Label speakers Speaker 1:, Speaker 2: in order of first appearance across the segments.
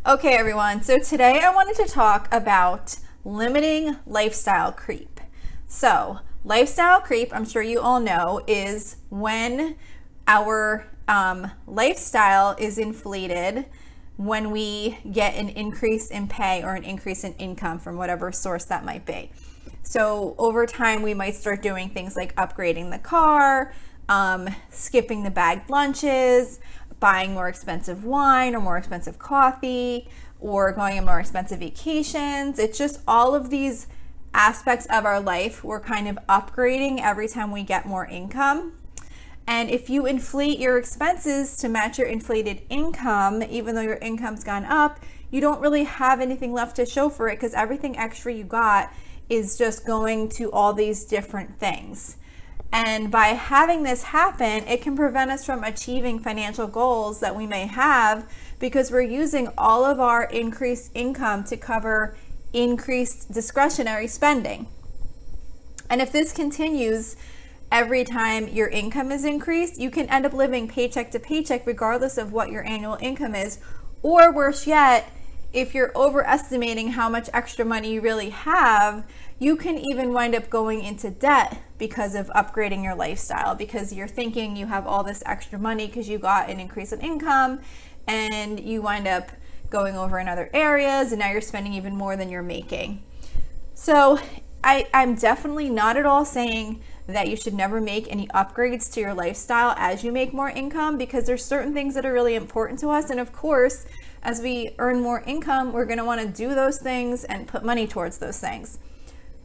Speaker 1: Okay, everyone. So today I wanted to talk about limiting lifestyle creep. So lifestyle creep, I'm sure you all know, is when our lifestyle is inflated when we get an increase in pay or an increase in income from whatever source that might be. So over time, we might start doing things like upgrading the car, skipping the bagged lunches, buying more expensive wine or more expensive coffee, or going on more expensive vacations. It's just all of these aspects of our life we're kind of upgrading every time we get more income. And if you inflate your expenses to match your inflated income, even though your income's gone up, you don't really have anything left to show for it because everything extra you got is just going to all these different things. And by having this happen, it can prevent us from achieving financial goals that we may have because we're using all of our increased income to cover increased discretionary spending. And if this continues every time your income is increased, you can end up living paycheck to paycheck regardless of what your annual income is. Or worse yet, if you're overestimating how much extra money you really have, you can even wind up going into debt because of upgrading your lifestyle, because you're thinking you have all this extra money because you got an increase in income and you wind up going over in other areas and now you're spending even more than you're making. So I'm definitely not at all saying that you should never make any upgrades to your lifestyle as you make more income, because there's certain things that are really important to us. And of course, as we earn more income, we're going to want to do those things and put money towards those things.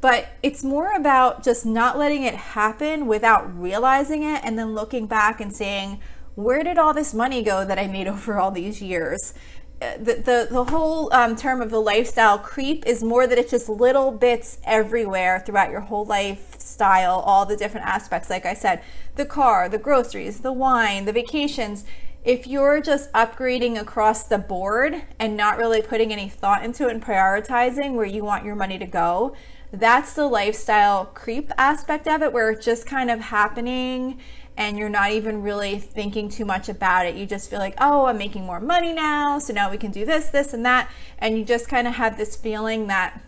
Speaker 1: But it's more about just not letting it happen without realizing it and then looking back and saying, where did all this money go that I made over all these years? The whole term of the lifestyle creep is more that it's just little bits everywhere throughout your whole lifestyle, all the different aspects. Like I said, the car, the groceries, the wine, the vacations. If you're just upgrading across the board and not really putting any thought into it and prioritizing where you want your money to go, that's the lifestyle creep aspect of it, where it's just kind of happening and you're not even really thinking too much about it. You just feel like, oh, I'm making more money now, so now we can do this, this, and that. And you just kind of have this feeling that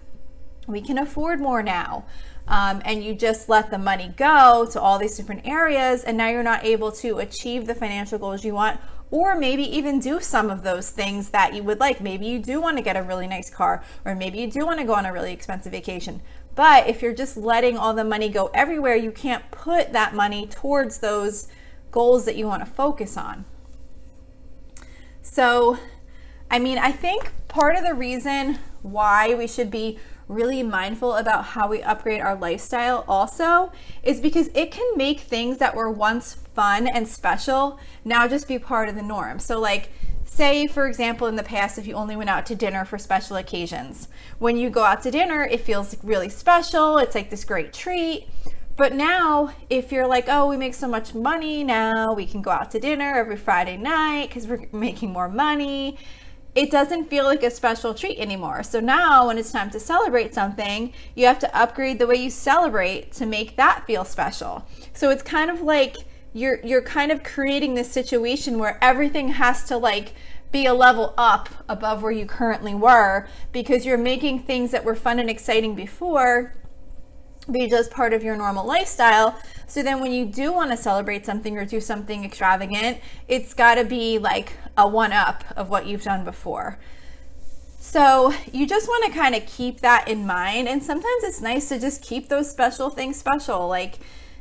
Speaker 1: we can afford more now. And you just let the money go to all these different areas, and now you're not able to achieve the financial goals you want, or maybe even do some of those things that you would like. Maybe you do want to get a really nice car, or maybe you do want to go on a really expensive vacation. But if you're just letting all the money go everywhere, you can't put that money towards those goals that you want to focus on. So, I think part of the reason why we should be really mindful about how we upgrade our lifestyle also is because it can make things that were once fun and special now just be part of the norm. So like, say, for example, in the past, if you only went out to dinner for special occasions, when you go out to dinner, it feels really special. It's like this great treat. But now, if you're like, oh, we make so much money now, we can go out to dinner every Friday night because we're making more money, it doesn't feel like a special treat anymore. So now when it's time to celebrate something, you have to upgrade the way you celebrate to make that feel special. So it's kind of like you're kind of creating this situation where everything has to like be a level up above where you currently were, because you're making things that were fun and exciting before be just part of your normal lifestyle. So then when you do want to celebrate something or do something extravagant, it's got to be like a one-up of what you've done before. So you just want to kind of keep that in mind. And sometimes it's nice to just keep those special things special. Like,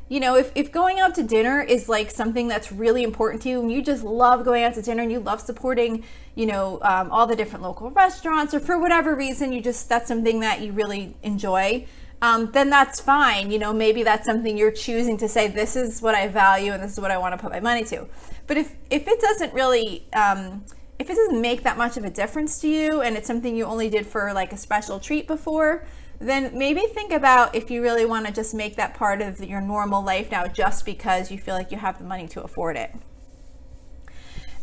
Speaker 1: you know, if going out to dinner is like something that's really important to you and you just love going out to dinner and you love supporting, you know, all the different local restaurants, or for whatever reason, that's something that you really enjoy, then that's fine. You know, maybe that's something you're choosing to say, this is what I value and this is what I want to put my money to. But if it doesn't really, if it doesn't make that much of a difference to you and it's something you only did for like a special treat before, then maybe think about if you really want to just make that part of your normal life now just because you feel like you have the money to afford it.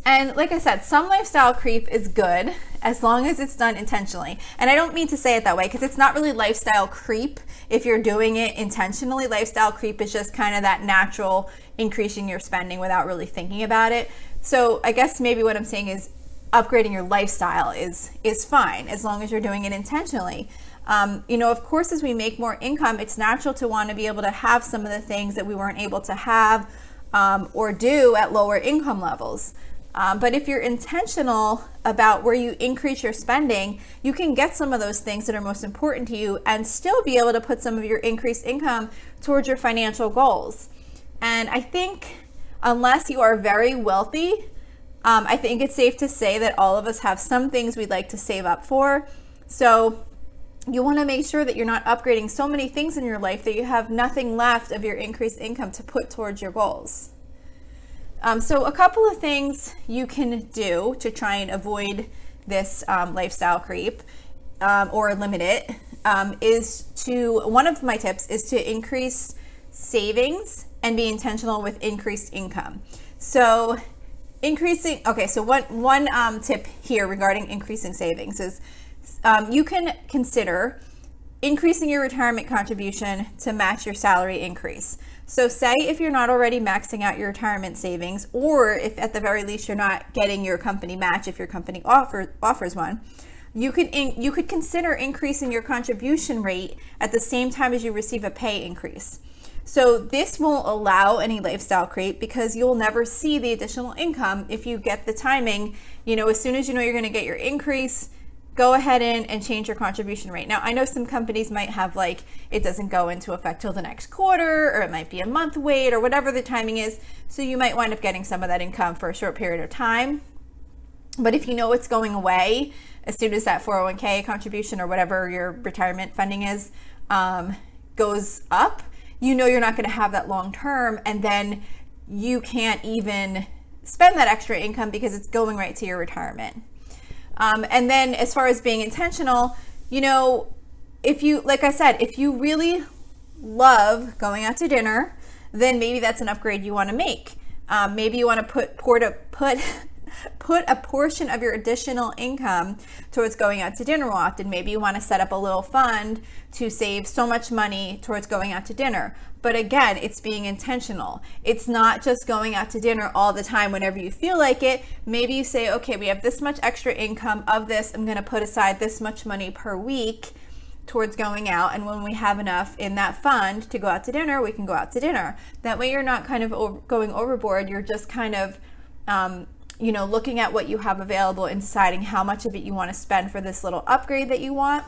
Speaker 1: And like I said, some lifestyle creep is good as long as it's done intentionally. And I don't mean to say it that way because it's not really lifestyle creep if you're doing it intentionally. Lifestyle creep is just kind of that natural increasing your spending without really thinking about it. So I guess maybe what I'm saying is upgrading your lifestyle is fine as long as you're doing it intentionally. Of course, as we make more income, it's natural to want to be able to have some of the things that we weren't able to have or do at lower income levels. But if you're intentional about where you increase your spending, you can get some of those things that are most important to you and still be able to put some of your increased income towards your financial goals. And I think unless you are very wealthy, I think it's safe to say that all of us have some things we'd like to save up for. So you want to make sure that you're not upgrading so many things in your life that you have nothing left of your increased income to put towards your goals. So a couple of things you can do to try and avoid this lifestyle creep or limit it one of my tips is to increase savings and be intentional with increased income. So one tip here regarding increasing savings is you can consider increasing your retirement contribution to match your salary increase. So say if you're not already maxing out your retirement savings, or if at the very least you're not getting your company match if your company offers one, you could consider increasing your contribution rate at the same time as you receive a pay increase. So this won't allow any lifestyle creep because you'll never see the additional income if you get the timing. As soon as you know you're going to get your increase, go ahead and change your contribution rate. Now, I know some companies might have it doesn't go into effect till the next quarter, or it might be a month wait, or whatever the timing is. So you might wind up getting some of that income for a short period of time. But if you know it's going away as soon as that 401k contribution or whatever your retirement funding is goes up, you're not going to have that long term, and then you can't even spend that extra income because it's going right to your retirement. And then as far as being intentional, if you really love going out to dinner, then maybe that's an upgrade you want to make. Maybe you want to put a portion of your additional income towards going out to dinner often. Maybe you want to set up a little fund to save so much money towards going out to dinner. But again, it's being intentional. It's not just going out to dinner all the time whenever you feel like it. Maybe you say, okay, we have this much extra income of this. I'm going to put aside this much money per week towards going out. And when we have enough in that fund to go out to dinner, we can go out to dinner. That way you're not kind of going overboard. You're just kind of, looking at what you have available and deciding how much of it you want to spend for this little upgrade that you want,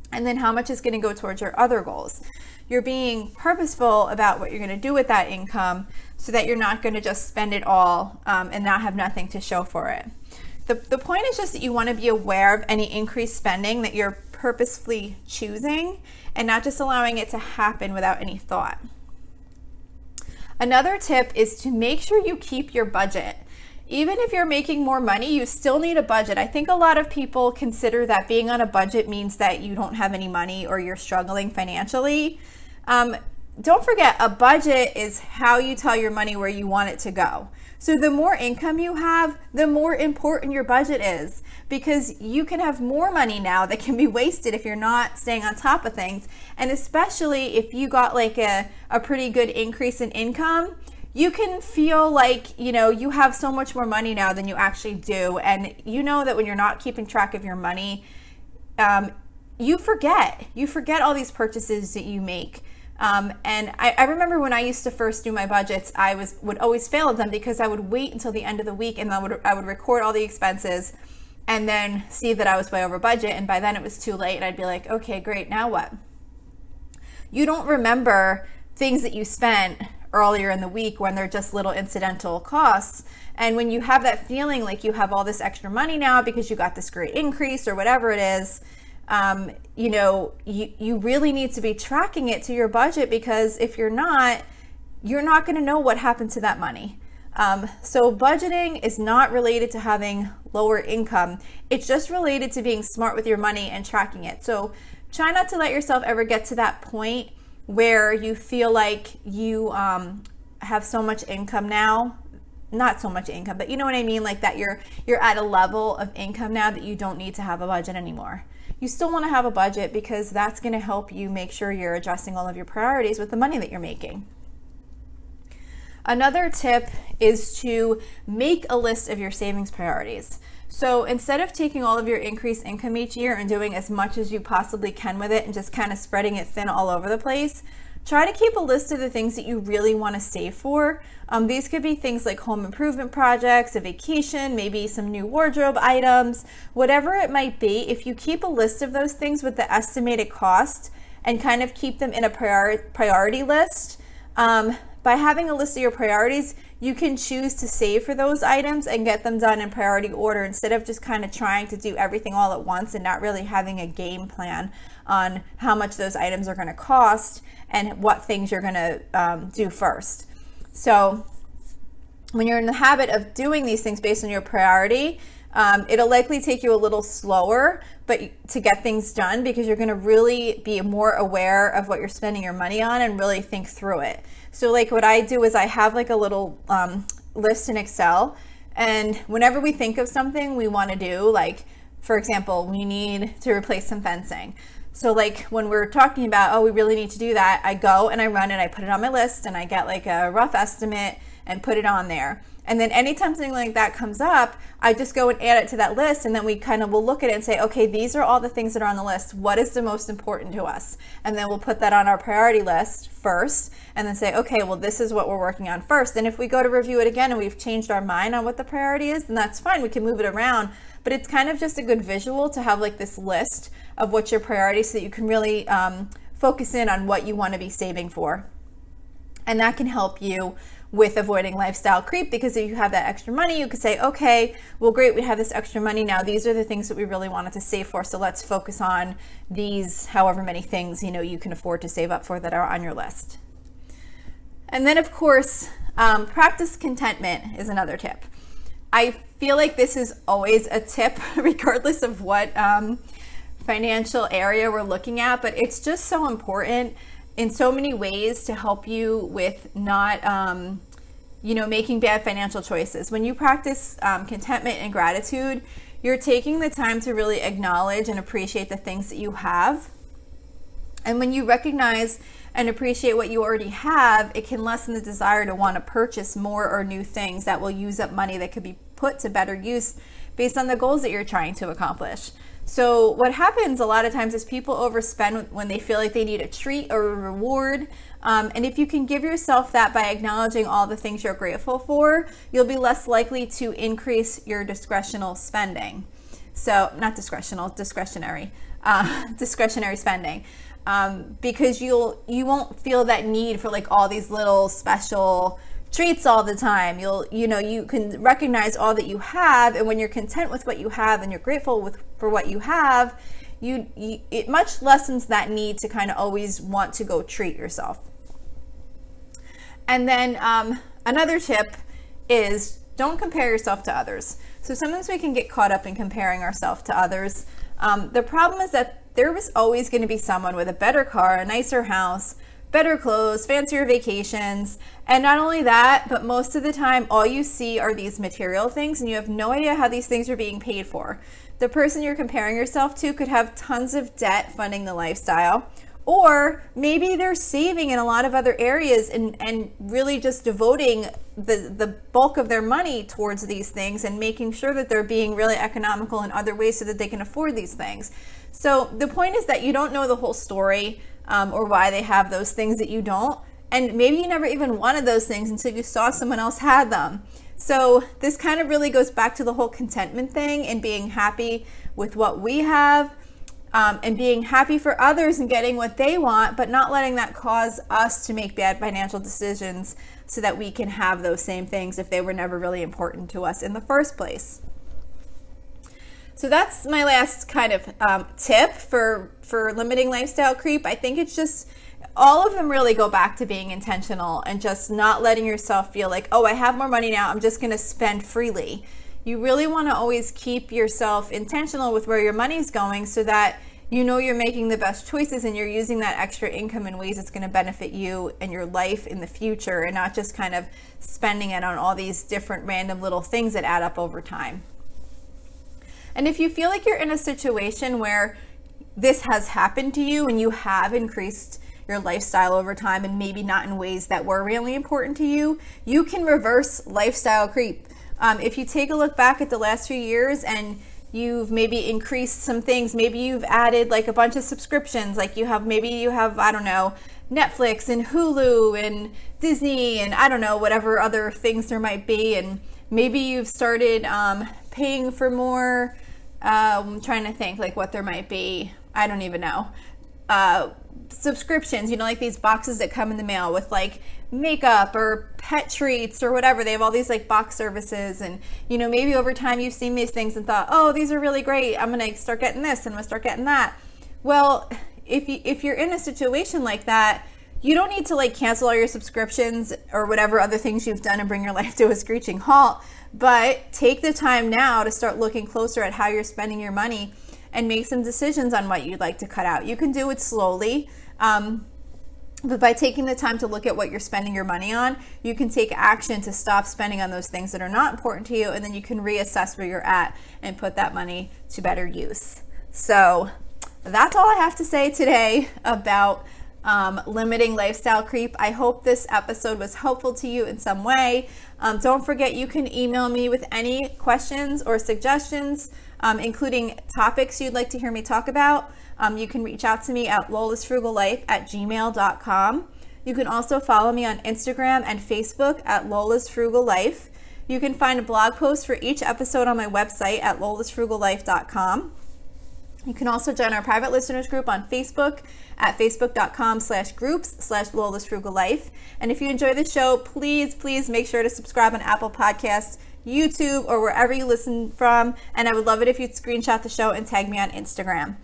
Speaker 1: and then how much is going to go towards your other goals. You're being purposeful about what you're going to do with that income so that you're not going to just spend it all and not have nothing to show for it. The point is just that you want to be aware of any increased spending that you're purposefully choosing and not just allowing it to happen without any thought. Another tip is to make sure you keep your budget. Even if you're making more money, you still need a budget. I think a lot of people consider that being on a budget means that you don't have any money or you're struggling financially. Don't forget, a budget is how you tell your money where you want it to go. So the more income you have, the more important your budget is, because you can have more money now that can be wasted if you're not staying on top of things. And especially if you got a pretty good increase in income, you can feel like, you have so much more money now than you actually do. And you know that when you're not keeping track of your money, you forget all these purchases that you make. And I remember when I used to first do my budgets, I would always fail at them because I would wait until the end of the week and I would record all the expenses and then see that I was way over budget. And by then it was too late and I'd be like, okay, great, now what? You don't remember things that you spent earlier in the week when they're just little incidental costs. And when you have that feeling like you have all this extra money now because you got this great increase or whatever it is, you really need to be tracking it to your budget, because if you're not going to know what happened to that money. So budgeting is not related to having lower income. It's just related to being smart with your money and tracking it. So try not to let yourself ever get to that point where you feel like you have so much income now, not so much income, but you know what I mean? Like that you're at a level of income now that you don't need to have a budget anymore. You still want to have a budget because that's going to help you make sure you're addressing all of your priorities with the money that you're making. Another tip is to make a list of your savings priorities. So instead of taking all of your increased income each year and doing as much as you possibly can with it and just kind of spreading it thin all over the place, try to keep a list of the things that you really want to save for. These could be things like home improvement projects, a vacation, maybe some new wardrobe items, whatever it might be. If you keep a list of those things with the estimated cost and kind of keep them in a priority list, by having a list of your priorities, you can choose to save for those items and get them done in priority order instead of just kind of trying to do everything all at once and not really having a game plan on how much those items are going to cost and what things you're going to do first. So when you're in the habit of doing these things based on your priority, it'll likely take you a little slower to get things done because you're going to really be more aware of what you're spending your money on and really think through it. So like what I do is I have like a little list in Excel, and whenever we think of something we want to do, like for example, we need to replace some fencing. So like when we're talking about, oh, we really need to do that, I go and I run and I put it on my list and I get like a rough estimate and put it on there. And then anytime something like that comes up, I just go and add it to that list, and then we kind of will look at it and say, okay, these are all the things that are on the list. What is the most important to us? And then we'll put that on our priority list first and then say, okay, well, this is what we're working on first. And if we go to review it again and we've changed our mind on what the priority is, then that's fine. We can move it around. But it's kind of just a good visual to have like this list of what's your priority so that you can really focus in on what you want to be saving for. And that can help you with avoiding lifestyle creep, because if you have that extra money, you could say, okay, well, great, we have this extra money now. These are the things that we really wanted to save for. So let's focus on these, however many things, you can afford to save up for that are on your list. And then of course, practice contentment is another tip. I feel like this is always a tip regardless of what financial area we're looking at, but it's just so important in so many ways to help you with not, making bad financial choices. When you practice contentment and gratitude, you're taking the time to really acknowledge and appreciate the things that you have. And when you recognize and appreciate what you already have, it can lessen the desire to want to purchase more or new things that will use up money that could be put to better use based on the goals that you're trying to accomplish. So what happens a lot of times is people overspend when they feel like they need a treat or a reward. And if you can give yourself that by acknowledging all the things you're grateful for, you'll be less likely to increase your discretionary spending. So not discretionary spending. Because you won't feel that need for like all these little special treats all the time. You can recognize all that you have, and when you're content with what you have and you're grateful for what you have, it much lessens that need to kind of always want to go treat yourself. And then another tip is don't compare yourself to others. So sometimes we can get caught up in comparing ourselves to others. The problem is that there was always going to be someone with a better car, a nicer house, better clothes, fancier vacations. And not only that, but most of the time, all you see are these material things and you have no idea how these things are being paid for. The person you're comparing yourself to could have tons of debt funding the lifestyle, or maybe they're saving in a lot of other areas and really just devoting the bulk of their money towards these things and making sure that they're being really economical in other ways so that they can afford these things. So the point is that you don't know the whole story or why they have those things that you don't. And maybe you never even wanted those things until you saw someone else had them. So this kind of really goes back to the whole contentment thing and being happy with what we have and being happy for others and getting what they want, but not letting that cause us to make bad financial decisions so that we can have those same things if they were never really important to us in the first place. So that's my last kind of tip for limiting lifestyle creep. I think it's just, all of them really go back to being intentional and just not letting yourself feel like, oh, I have more money now, I'm just going to spend freely. You really want to always keep yourself intentional with where your money's going so that you know you're making the best choices and you're using that extra income in ways that's going to benefit you and your life in the future, and not just kind of spending it on all these different random little things that add up over time. And if you feel like you're in a situation where this has happened to you and you have increased your lifestyle over time and maybe not in ways that were really important to you, you can reverse lifestyle creep If you take a look back at the last few years and you've maybe increased some things, maybe you've added like a bunch of subscriptions, like maybe you have, I don't know, Netflix and Hulu and Disney and I don't know, whatever other things there might be. And maybe you've started paying for more, I'm trying to think like what there might be. I don't even know. Subscriptions, like these boxes that come in the mail with like makeup or pet treats or whatever. They have all these like box services, and maybe over time you've seen these things and thought, oh, these are really great, I'm gonna start getting this and I'm gonna start getting that. Well, if you're in a situation like that, you don't need to like cancel all your subscriptions or whatever other things you've done and bring your life to a screeching halt, but take the time now to start looking closer at how you're spending your money and make some decisions on what you'd like to cut out. You can do it slowly, but by taking the time to look at what you're spending your money on, you can take action to stop spending on those things that are not important to you, and then you can reassess where you're at and put that money to better use. So that's all I have to say today about limiting lifestyle creep. I hope this episode was helpful to you in some way. Don't forget, you can email me with any questions or suggestions, including topics you'd like to hear me talk about. You can reach out to me at lolasfrugallife@gmail.com. You can also follow me on Instagram and Facebook at Lola's Frugal Life. You can find a blog post for each episode on my website at lolasfrugallife.com. You can also join our private listeners group on Facebook at facebook.com/groups/LolasFrugalLife. And if you enjoy the show, please make sure to subscribe on Apple Podcasts, YouTube, or wherever you listen from. And I would love it if you'd screenshot the show and tag me on Instagram.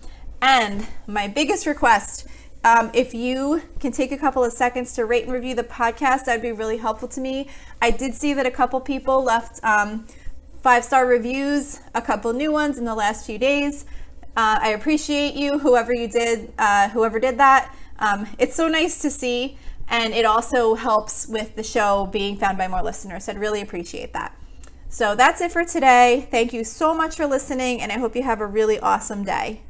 Speaker 1: And my biggest request, if you can take a couple of seconds to rate and review the podcast, that'd be really helpful to me. I did see that a couple people left 5-star reviews, a couple new ones in the last few days. I appreciate you, whoever did that. It's so nice to see, and it also helps with the show being found by more listeners. So I'd really appreciate that. So that's it for today. Thank you so much for listening, and I hope you have a really awesome day.